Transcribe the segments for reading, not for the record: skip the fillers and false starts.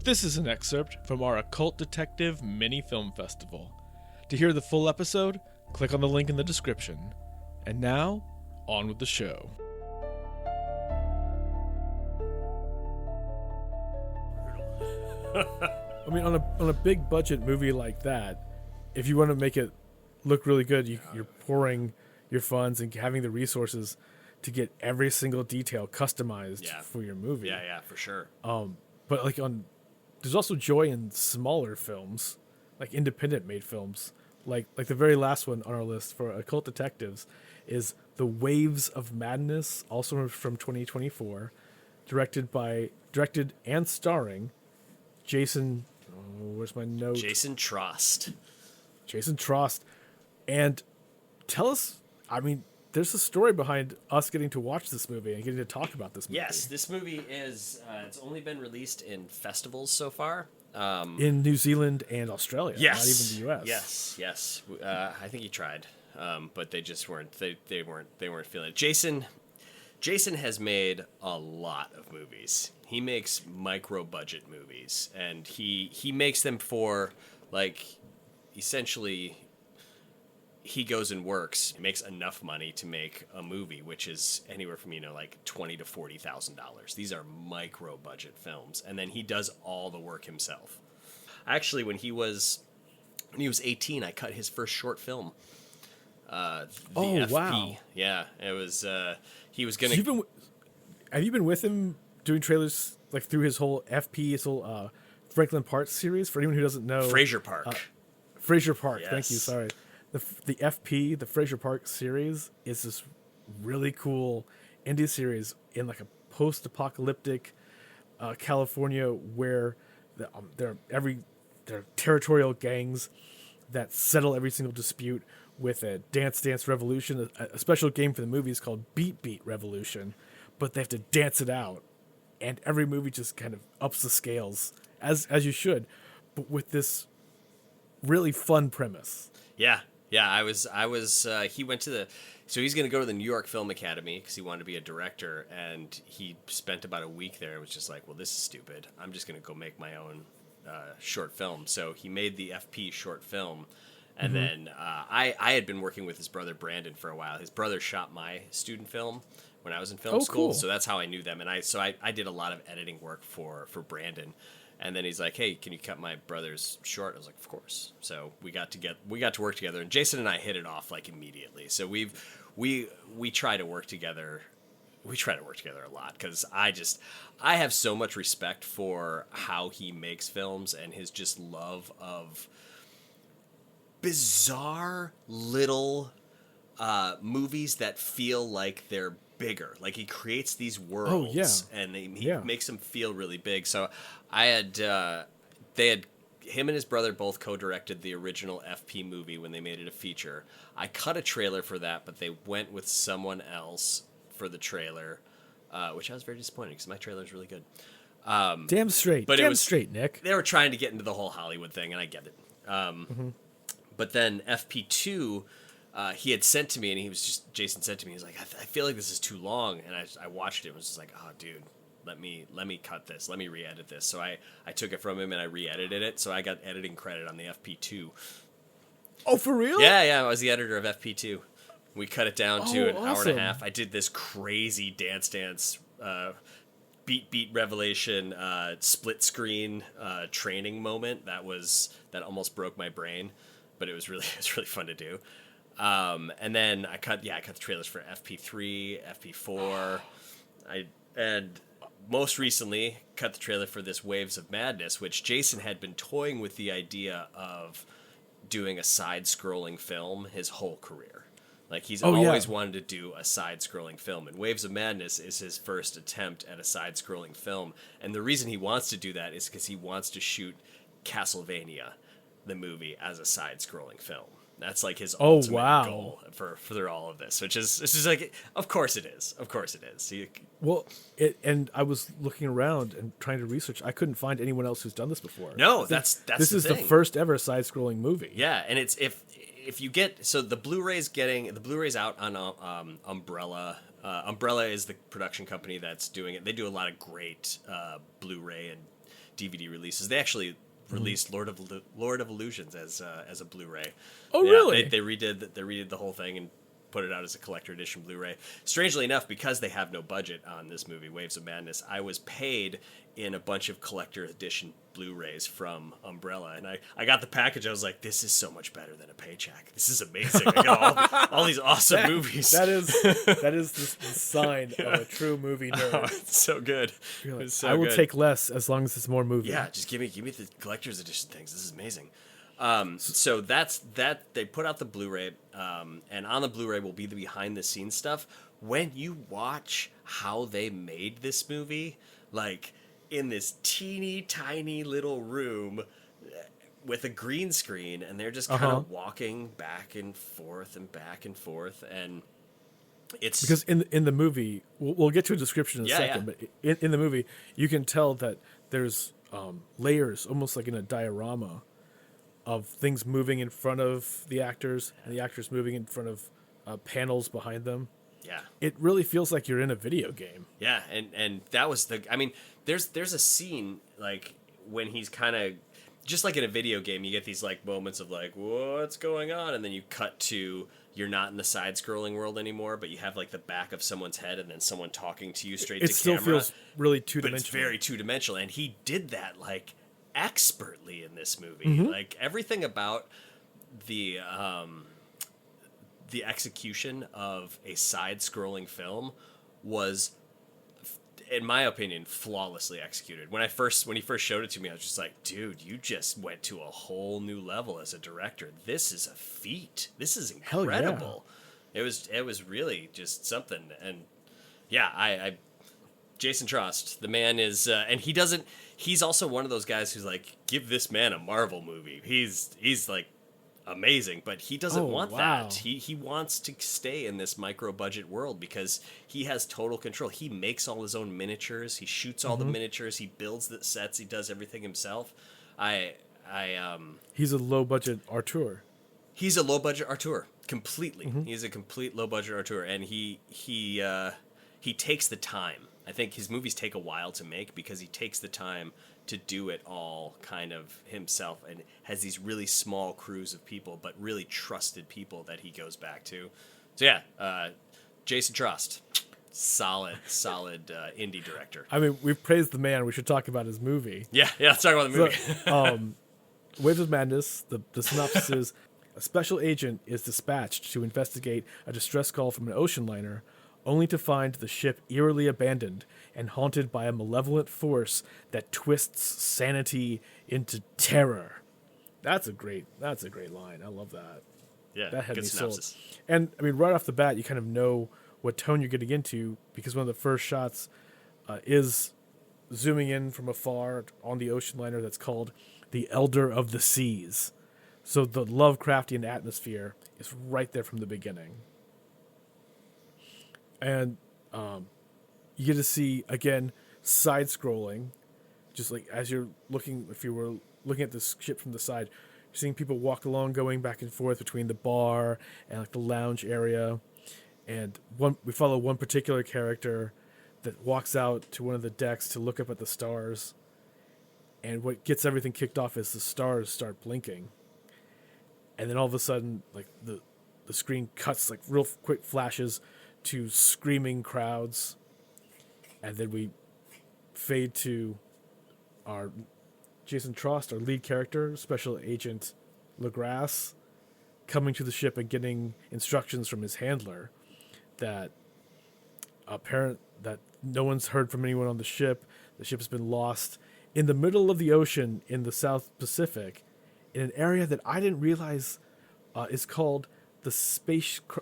This is an excerpt from our Occult Detective mini film festival. To hear the full episode, click on the link in the description. And now, on with the show. I mean, on a big budget movie like that, if you want to make it look really good, you're pouring your funds and having the resources to get every single detail customized for your movie. Yeah, for sure. But like there's also joy in smaller films, like independent made films. Like the very last one on our list for Occult Detectives is The Waves of Madness, also from 2024, directed and starring Jacin. Oh, where's my note? Jason Trost. Jason Trost. And tell us, I mean, there's a story behind us getting to watch this movie and getting to talk about this movie. Yes, this movie is, it's only been released in festivals so far. In New Zealand and Australia, yes. not even the US. Yes. I think he tried, but they just weren't. They weren't feeling it. Jason has made a lot of movies. He makes micro budget movies, and he makes them for, like, essentially, he goes and works, makes enough money to make a movie, which is anywhere from, like $20,000 to $40,000. These are micro budget films, and then he does all the work himself. Actually, when he was 18, I cut his first short film. The FP. Wow! Yeah, it was. He was gonna. Have you been with him doing trailers like through his whole FP, his whole Franklin Park series? For anyone who doesn't know, Fraser Park. Fraser Park. Yes. Thank you. Sorry. The FP, the Fraser Park series, is this really cool indie series in like a post-apocalyptic California where there are territorial gangs that settle every single dispute with a Dance Revolution. A special game for the movie is called Beat Revolution, but they have to dance it out, and every movie just kind of ups the scales as you should, but with this really fun premise. Yeah. I was. He went to so he's going to go to the New York Film Academy because he wanted to be a director, and he spent about a week there. It was just like, well, this is stupid. I'm just going to go make my own short film. So he made the FP short film, and then I had been working with his brother Brandon for a while. His brother shot my student film when I was in film school, cool. so that's how I knew them. And I did a lot of editing work for Brandon. And then he's like, "Hey, can you cut my brother's short?" I was like, "Of course." So we got to work together, and Jason and I hit it off like immediately. So we try to work together. We try to work together a lot because I have so much respect for how he makes films and his just love of bizarre little movies that feel like they're bigger. Like, he creates these worlds and he makes them feel really big. So him and his brother both co-directed the original FP movie when they made it a feature. I cut a trailer for that, but they went with someone else for the trailer, which I was very disappointed because my trailer is really good. Damn straight, Nick. They were trying to get into the whole Hollywood thing, and I get it. But then FP2, he had sent to me, and Jason said to me, he's like, I feel like this is too long. And I watched it and was just like, oh, dude, let me cut this. Let me re-edit this. So I took it from him and I re-edited it. So I got editing credit on the FP2. Oh, for real? Yeah, I was the editor of FP2. We cut it down to an hour and a half. I did this crazy dance, beat revelation, split screen training moment. That almost broke my brain, but it was really fun to do. And then I cut the trailers for FP3, FP4. And most recently cut the trailer for this Waves of Madness, which Jason had been toying with the idea of doing a side-scrolling film his whole career. Like, he's always wanted to do a side-scrolling film, and Waves of Madness is his first attempt at a side-scrolling film. And the reason he wants to do that is because he wants to shoot Castlevania, the movie, as a side-scrolling film. That's like his ultimate goal for all of this, which is like, of course it is. And I was looking around and trying to research. I couldn't find anyone else who's done this before. No, this is the first ever side-scrolling movie. Yeah, and it's if you get the Blu-ray's out on Umbrella. Umbrella is the production company that's doing it. They do a lot of great Blu-ray and DVD releases. They actually released Lord of Illusions as a Blu-ray. Oh, Yeah, really? They redid the whole thing and put it out as a collector edition Blu-ray. Strangely enough, because they have no budget on this movie, Waves of Madness, I was paid in a bunch of collector edition Blu-rays from Umbrella, and I got the package. I was like, this is so much better than a paycheck. This is amazing. I got all these awesome movies. That is the sign of a true movie nerd. Oh, it's so good. You're like, It's so I will good. take less as long as it's more movie. Yeah, just give me the collector's edition things. This is amazing. So that's that. They put out the Blu-ray, and on the Blu-ray will be the behind-the-scenes stuff. When you watch how they made this movie, like in this teeny tiny little room with a green screen, and they're just kind of walking back and forth, and it's Because in the movie, we'll get to a description in a second, yeah. but in the movie, you can tell that there's layers, almost like in a diorama, of things moving in front of the actors, and the actors moving in front of panels behind them. Yeah. It really feels like you're in a video game. Yeah, and that was I mean, there's a scene like when he's kind of just like in a video game, you get these like moments of like what's going on, and then you cut to you're not in the side-scrolling world anymore, but you have like the back of someone's head and then someone talking to you straight to still camera. feels really But two-dimensional. it's very two-dimensional, and he did that like expertly in this movie. Mm-hmm. Like everything about the execution of a side-scrolling film was, in my opinion, flawlessly executed. When he first showed it to me, I was just like, dude, you just went to a whole new level as a director. This is a feat. This is incredible. Yeah. It was really just something. And yeah, I Jason Trost, the man is, and he's also one of those guys who's like, give this man a Marvel movie. He's like amazing, but he doesn't want that. He wants to stay in this micro budget world because he has total control. He makes all his own miniatures. He shoots all the miniatures. He builds the sets. He does everything himself. He's a low budget auteur. He's a low budget auteur completely. He's a complete low budget auteur, and he takes the time. I think his movies take a while to make because he takes the time to do it all kind of himself, and has these really small crews of people, but really trusted people that he goes back to. So yeah, Jason Trost, solid indie director. I mean, we've praised the man. We should talk about his movie. Yeah, let's talk about the movie. So, Waves of Madness, the synopsis is, a special agent is dispatched to investigate a distress call from an ocean liner, only to find the ship eerily abandoned and haunted by a malevolent force that twists sanity into terror. That's a great line. I love that. Yeah, That had good me synopsis. sold. And I mean, right off the bat, you kind of know what tone you're getting into because one of the first shots is zooming in from afar on the ocean liner that's called the Elder of the Seas. So the Lovecraftian atmosphere is right there from the beginning. And you get to see, again, side-scrolling, just like as you're looking, if you were looking at this ship from the side, you're seeing people walk along, going back and forth between the bar and like the lounge area. And we follow one particular character that walks out to one of the decks to look up at the stars. And what gets everything kicked off is the stars start blinking. And then all of a sudden, like the screen cuts, like real quick flashes to screaming crowds. And then we fade to our Jason Trost, our lead character, Special Agent LeGrasse, coming to the ship and getting instructions from his handler that no one's heard from anyone on the ship. The ship has been lost in the middle of the ocean in the South Pacific, in an area that I didn't realize is called the Spacecraft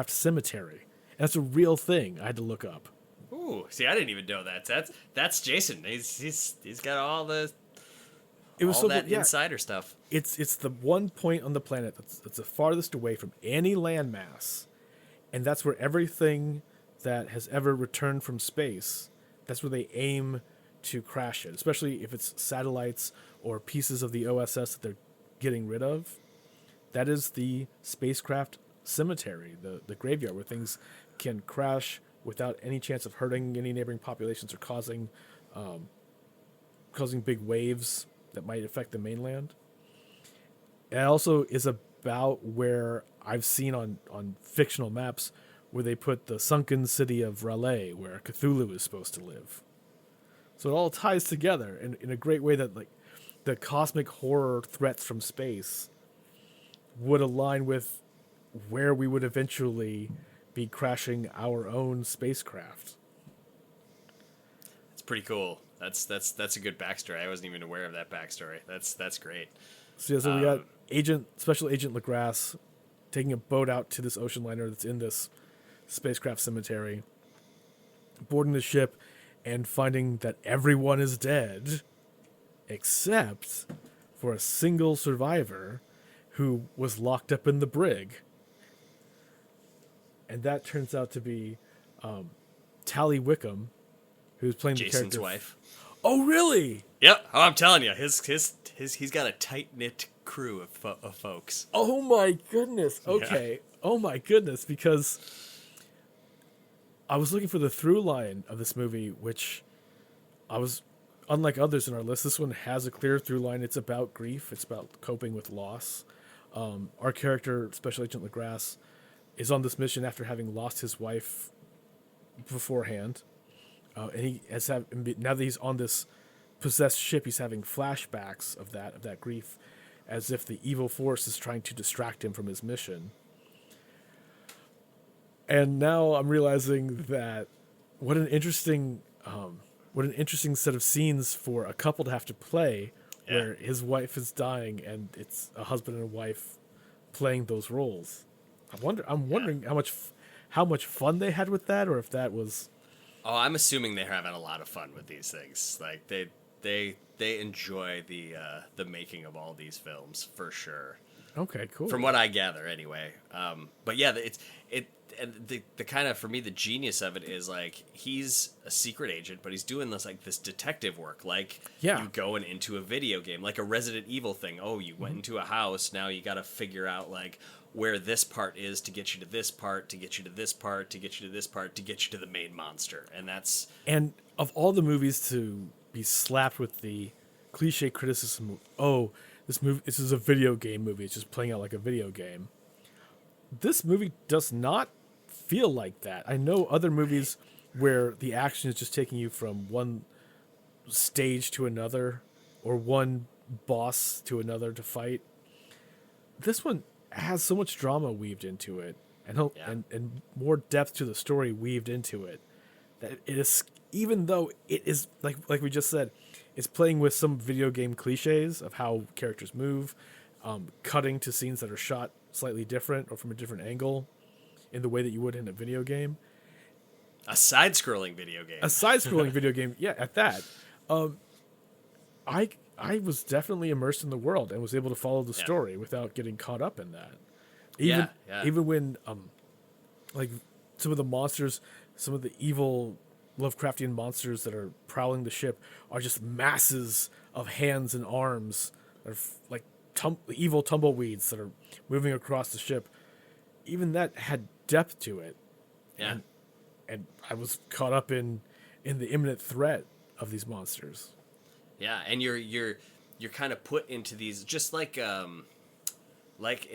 Cemetery. And that's a real thing. I had to look up. Ooh, see, I didn't even know that. That's Jason. He's got all the insider stuff. It's the one point on the planet that's the farthest away from any landmass, and that's where everything that has ever returned from space, that's where they aim to crash it, especially if it's satellites or pieces of the OSS that they're getting rid of. That is the Spacecraft Cemetery, the graveyard where things can crash without any chance of hurting any neighboring populations or causing causing big waves that might affect the mainland. It also is about where I've seen on fictional maps where they put the sunken city of Raleigh, where Cthulhu is supposed to live. So it all ties together in a great way that like the cosmic horror threats from space would align with where we would eventually be crashing our own spacecraft. It's pretty cool. That's a good backstory. I wasn't even aware of that backstory. That's great. So yeah, so we got Special Agent LaGrasse taking a boat out to this ocean liner that's in this spacecraft cemetery, boarding the ship, and finding that everyone is dead, except for a single survivor who was locked up in the brig. And that turns out to be Tally Wickham, who's playing the Jason's character. wife. Oh, really? Yep. Oh, I'm telling you, he's got a tight knit crew of folks. Oh my goodness. Okay. Yeah. Oh my goodness, because I was looking for the through line of this movie, which I was, unlike others in our list, this one has a clear through line. It's about grief. It's about coping with loss. Our character, Special Agent LaGrasse, is on this mission after having lost his wife beforehand. And he has now that he's on this possessed ship, he's having flashbacks of that grief, as if the evil force is trying to distract him from his mission. And now I'm realizing that what an interesting set of scenes for a couple to have to play, where his wife is dying and it's a husband and wife playing those roles. I'm wondering how much fun they had with that, or if that was. Oh, I'm assuming they're having a lot of fun with these things. Like they enjoy the making of all these films for sure. Okay, cool. From what I gather, anyway. But yeah, and the kind of, for me, the genius of it is like he's a secret agent, but he's doing this detective work, like you going into a video game, like a Resident Evil thing. Oh, you went into a house, now you got to figure out like where this part is to get you to this part, to get you to this part, to get you to this part, to get you to the main monster. And of all the movies to be slapped with the cliche criticism, this is a video game movie, it's just playing out like a video game. This movie does not feel like that. I know other movies where the action is just taking you from one stage to another, or one boss to another to fight. This one has so much drama weaved into it, and more depth to the story weaved into it, that it is, even though it is like we just said, it's playing with some video game cliches of how characters move, cutting to scenes that are shot slightly different or from a different angle in the way that you would in a video game. A side-scrolling video game. Yeah, at that. I was definitely immersed in the world and was able to follow the story without getting caught up in that. Even when like some of the monsters, some of the evil Lovecraftian monsters that are prowling the ship are just masses of hands and arms that are like evil tumbleweeds that are moving across the ship. Even that had depth to it. Yeah. And I was caught up in the imminent threat of these monsters. Yeah, and you're kind of put into these, just like in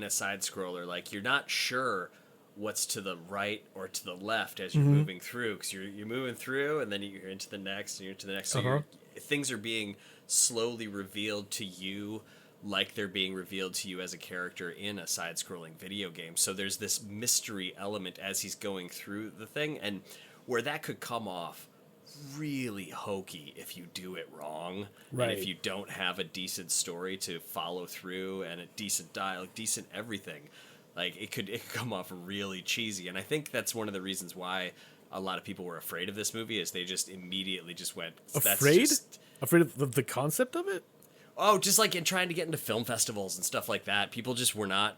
a side scroller, like you're not sure what's to the right or to the left as you're moving through, because you're moving through and then you're into the next and you're into the next. So things are being slowly revealed to you, like they're being revealed to you as a character in a side-scrolling video game. So there's this mystery element as he's going through the thing, and where that could come off really hokey if you do it wrong, right, and if you don't have a decent story to follow through and a decent dialogue, decent everything. Like it could come off really cheesy, and I think that's one of the reasons why a lot of people were afraid of this movie, is they just immediately just went afraid of the concept of it. Oh, just like in trying to get into film festivals and stuff like that, people just were not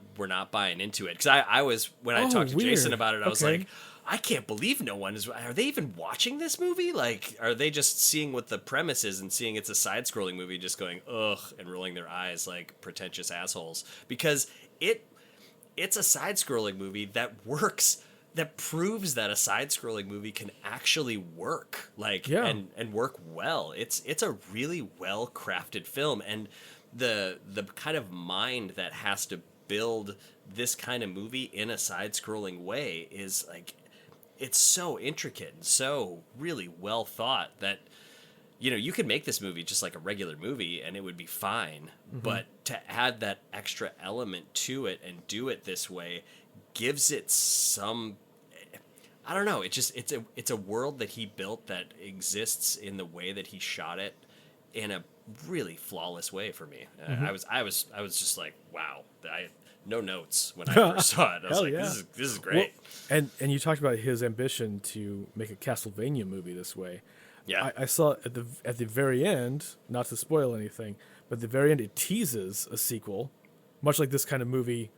buying into it. Because I was, when I talked to Jason about it, I was like, I can't believe no one is. Are they even watching this movie? Like, are they just seeing what the premise is and seeing it's a side-scrolling movie, just going ugh and rolling their eyes like pretentious assholes? Because it's a side-scrolling movie that works that proves that a side-scrolling movie can actually work, like, Yeah. and work well. It's a really well-crafted film, and the kind of mind that has to build this kind of movie in a side-scrolling way is like, it's so intricate and so really well thought that, you know, you could make this movie just like a regular movie and it would be fine. But to add that extra element to it and do it this way gives it some, I don't know, it's a world that he built that exists in the way that he shot it in a really flawless way for me. I was just like, wow. I had no notes when I first saw it. I was Hell like, yeah. this is great. Well, and you talked about his ambition to make a Castlevania movie this way. Yeah. I saw at the very end, not to spoil anything, but at the very end it teases a sequel, much like this kind of movie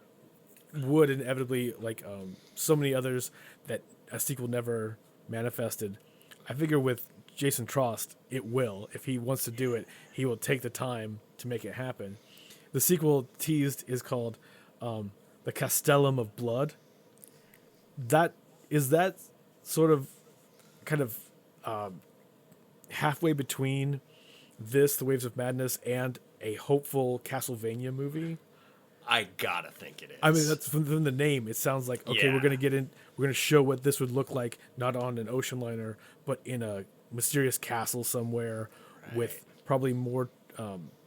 would inevitably, like so many others that a sequel never manifested. I figure with Jason Trost, it will. If he wants to do it, he will take the time to make it happen. The sequel teased is called The Castellum of Blood. That sort of kind of halfway between this, The Waves of Madness, and a hopeful Castlevania movie. I gotta think it is. I mean, that's from the name. It sounds like, okay, Yeah. we're gonna get in. We're gonna show what this would look like, not on an ocean liner, but in a mysterious castle somewhere, with probably more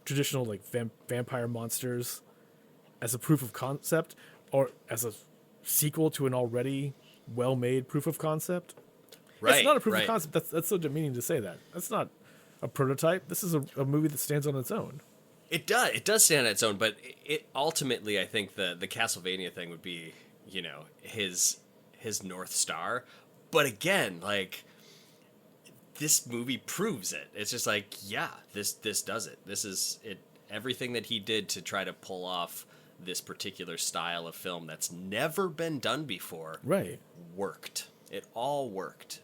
traditional like vampire monsters, as a proof of concept, or as a sequel to an already well-made proof of concept. Right. It's not a proof right. of concept. That's so demeaning to say that. That's not a prototype. This is a movie that stands on its own. It does stand on its own, but it ultimately, I think the Castlevania thing would be, you know, his North Star. But again, like, this movie proves it. It's just like, yeah, this does it. This is it. Everything that he did to try to pull off this particular style of film that's never been done before, Right. worked. It all worked.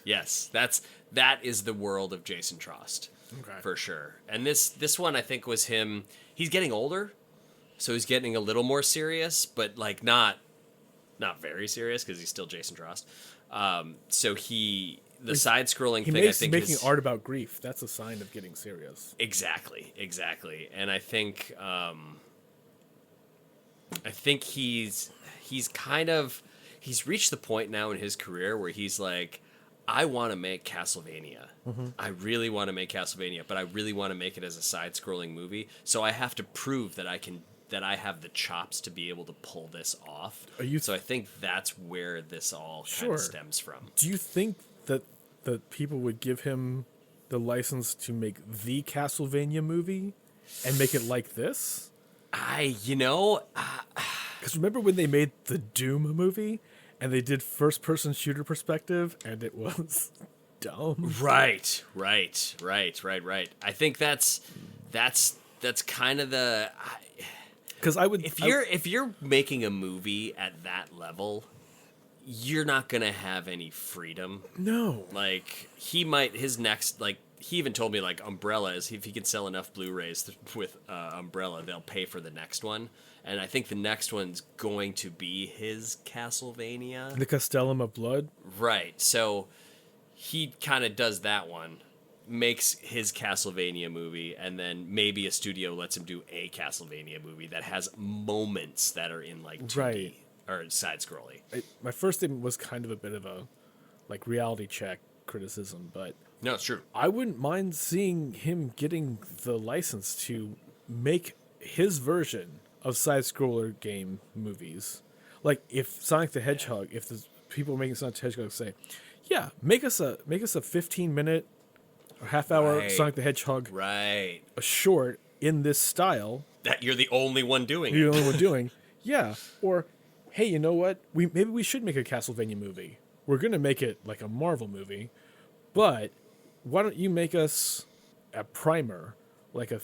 Yes, that is the world of Jason Trost. Okay. For sure. And this one I think was him. He's getting older, so he's getting a little more serious, but like not very serious because he's still Jason Trost. So the side-scrolling He thing makes I think making is art about grief. That's a sign of getting serious. exactly. And I think he's reached the point now in his career where he's like, I want to make Castlevania. I really want to make Castlevania, but I really want to make it as a side-scrolling movie. So I have to prove that I have the chops to be able to pull this off. So I think that's where this all kind of stems from. Do you think that people would give him the license to make the Castlevania movie and make it like this? Because Because remember when they made the Doom movie and they did first-person shooter perspective and it was dumb? Right. I think that's kind of the. Because If you're making a movie at that level, you're not gonna have any freedom. No. Like his next, like, he even told me, like, Umbrella is, if he can sell enough Blu-rays with Umbrella, they'll pay for the next one. And I think the next one's going to be his Castlevania. The Castellum of Blood? Right. So he kind of does that one, makes his Castlevania movie, and then maybe a studio lets him do a Castlevania movie that has moments that are in like 2D Right. or side-scrolling. My first statement was kind of a bit of a like reality check criticism, but No, it's true. I wouldn't mind seeing him getting the license to make his version of side-scroller game movies. Like if Sonic the Hedgehog, if the people making Sonic the Hedgehog say, "Yeah, make us a 15-minute or half-hour Right. Sonic the Hedgehog Right. a short in this style," That you're the only one doing you're it. the only one doing. Yeah. Or, hey, you know what? Maybe we should make a Castlevania movie. We're gonna make it like a Marvel movie, but why don't you make us a primer, like a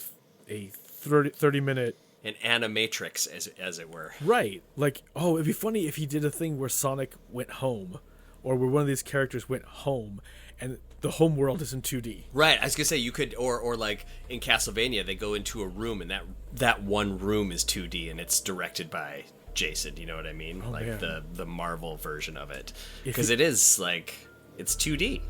30-minute. An animatrix, as it were. Right. Like, oh, it'd be funny if he did a thing where Sonic went home, or where one of these characters went home, and the home world is in 2D. Right, I was gonna say you could, or like in Castlevania, they go into a room and that one room is 2D and it's directed by Jacin. You know what I mean? Oh, Like man. the Marvel version of it, If because you- it is like it's 2D.